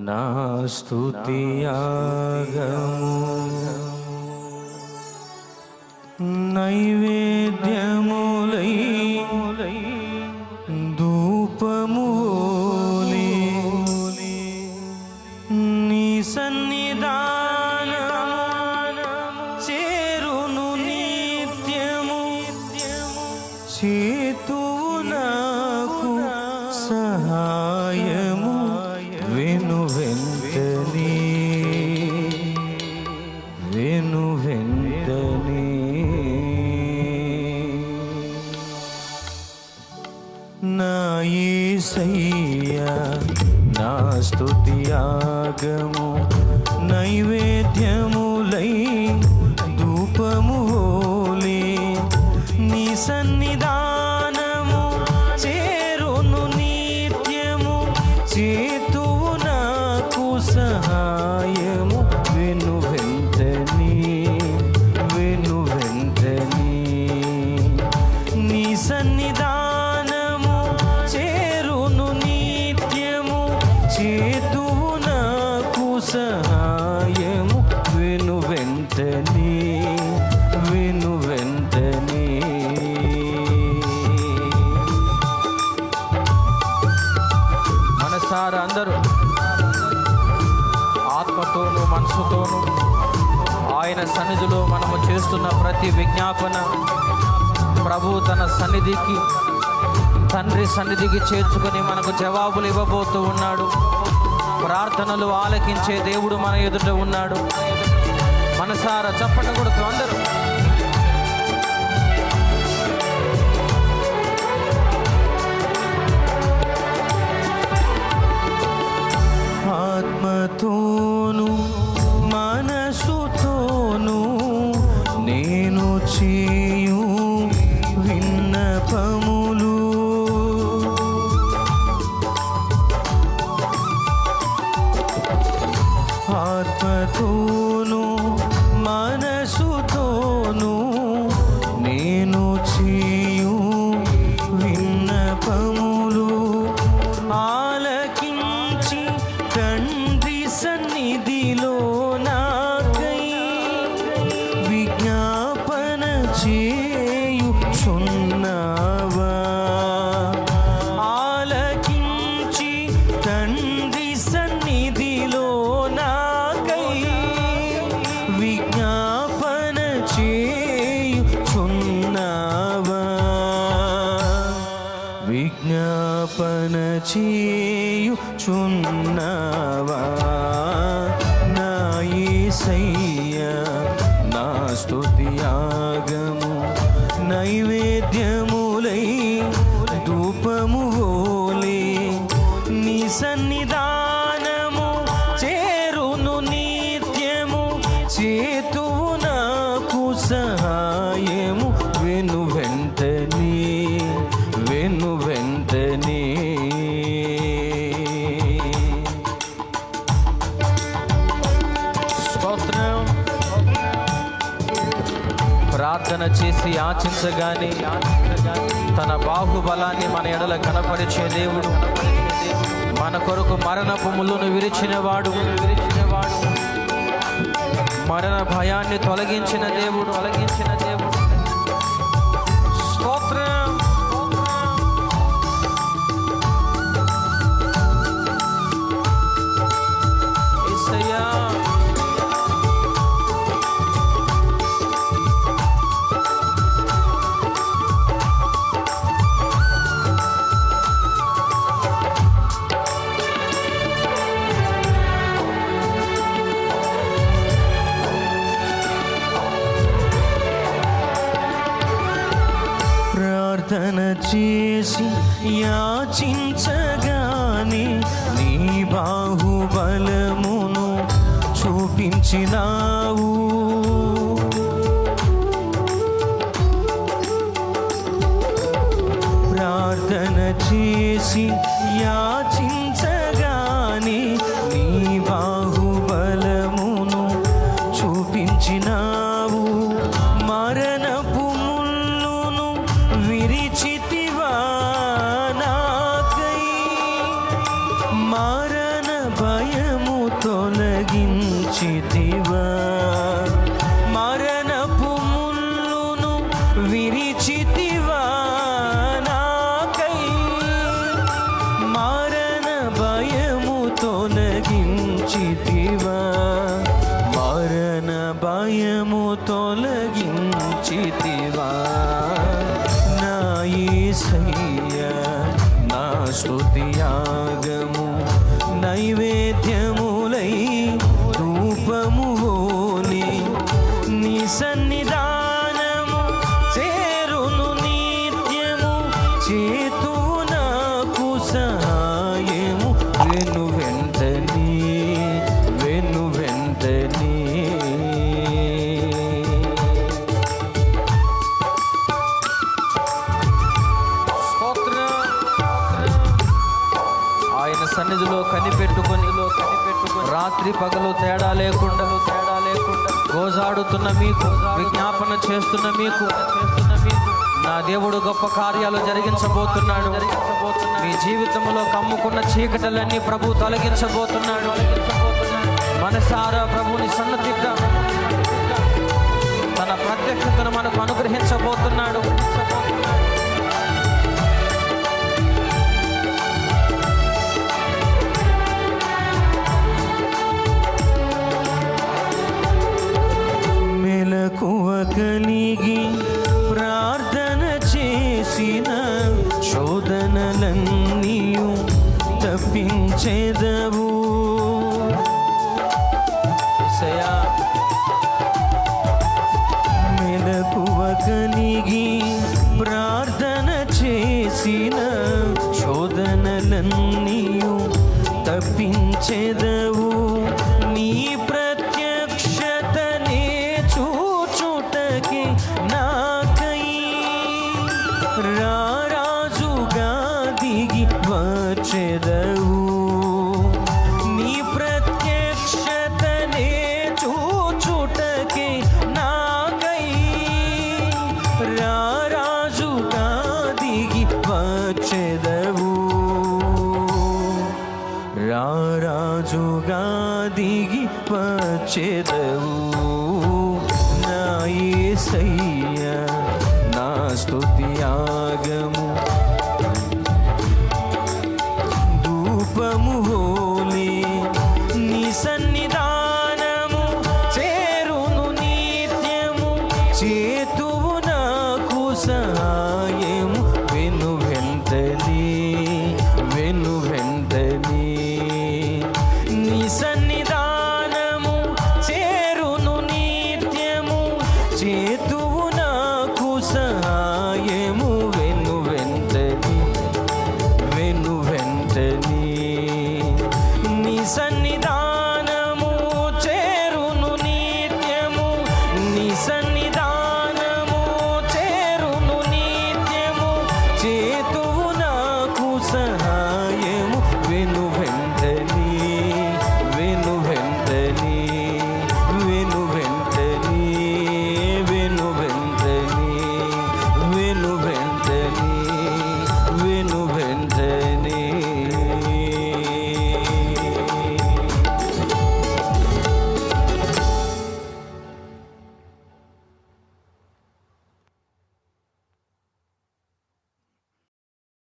నా స్తుతి యాగము నైవేద్యములై ధూపములే నీ సన్నిధానము చేరును నిత్యము చేతువు నాకు సహాయము వెను వెంటనే నా యేసయ్యా నా స్తుతి యాగము నైవేద్యములై ధూపములే నీ సన్నిధానము చేరును నిత్యము చేతువు నాకు సహాయము వెను వెంటనే నీ సన్నిధానము చేరును నిత్యము చేతువు నాకు సహాయము వెను వెంటనే మనసారా అందరూ ఆత్మతోనూ మనసుతోనూ ఆయన సన్నిధిలో మనము చేస్తున్న ప్రతి విజ్ఞాపన ప్రభు తన సన్నిధికి తండ్రి సన్నిధికి చేర్చుకొని మనకు జవాబులు ఇవ్వబోతూ ఉన్నాడు. ప్రార్థనలు ఆలకించే దేవుడు మన ఎదుట ఉన్నాడు. మనసారా చప్పట్లు కొడుతూ అందరూ ఆత్మతోను మనసుతోను నేను చేయు విన్నపములు ఆత్మతోను మనసుతోను నేను చేయు విన్నపములు ఆలకించి తండ్రి సన్నిధిలో నాకై విజ్ఞాపన చేయుచున్నావా ఆలకించి తండ్రి సన్నిధిలో నాకై విజ్ఞాపన చేయుచున్నావా విజ్ఞాపన చేయుచున్నావా నా యేసయ్యా నా స్తుతి యాగము నైవేద్యములై ధూపములే నీ సన్నిధానము చేరును నిత్యము చేతువు నాకు సహాయము వెను వెంటనే ప్రార్థన చేసి యాచించగానే తన బాహుబలాన్ని మన ఎడల కనపరిచే దేవుడు, మన కొరకు మరణపు ముళ్ళును విరిచినవాడు, మరణ భయాన్ని తొలగించిన దేవుడు స్తోత్రం. యేసయ్యా ప్రార్థన చేసి యాచించగానే నీ బాహుబలమును చూపించినావు. ప్రార్థన చేసి యాచించగానే నీ బాహుబలమును చూపించినావు. మరణపు ముళ్ళును విరిచితివా నాకై, మరణ భయం తప్పించితివా మరణపు ముల్లును విరిచితివా నాకై మరణ భయము తొలగించితివా మరణ భయము తొలగించితివా నా యేసయ్యా నా స్తుతియాగము నైవేద్యములై ధూపముని నీ సన్నిధానము చేరును నిత్యము చేతు నాకు సహాయము వెను వెంటనే ఆయన సన్నిధిలో కనిపెట్టుకొని రాత్రి పగలు తేడా లేకుండా గోజాడుతున్న మీకు విజ్ఞాపన చేస్తున్న మీకు నా దేవుడు గొప్ప కార్యాలు జరిగించబోతున్నాడు. మీ జీవితంలో కమ్ముకున్న చీకటలన్నీ ప్రభు తొలగించబోతున్నాడు. మనసారా ప్రభుని సన్నతిగా తన ప్రత్యక్షతను మనకు అనుగ్రహించబోతున్నాడు. మెలకువ కలిగి ప్రార్థన చేసిన శోధనలన్నీయు తప్పించెదవు. మెలకువ కలిగి ప్రార్థన చేసిన శోధనలన్నీయు తప్పించెదవు. నీ ప్రత్యక్షతనే చూచుటకి నాకై రారాజుగా దిగి వచ్చెదవు. నీ ప్రత్యక్షతనే చూచుటకి నాకై రారాజుగా దిగి వచ్చెదవు. రారాజుగా దిగి వచ్చెదవు. నా యేసయ్యా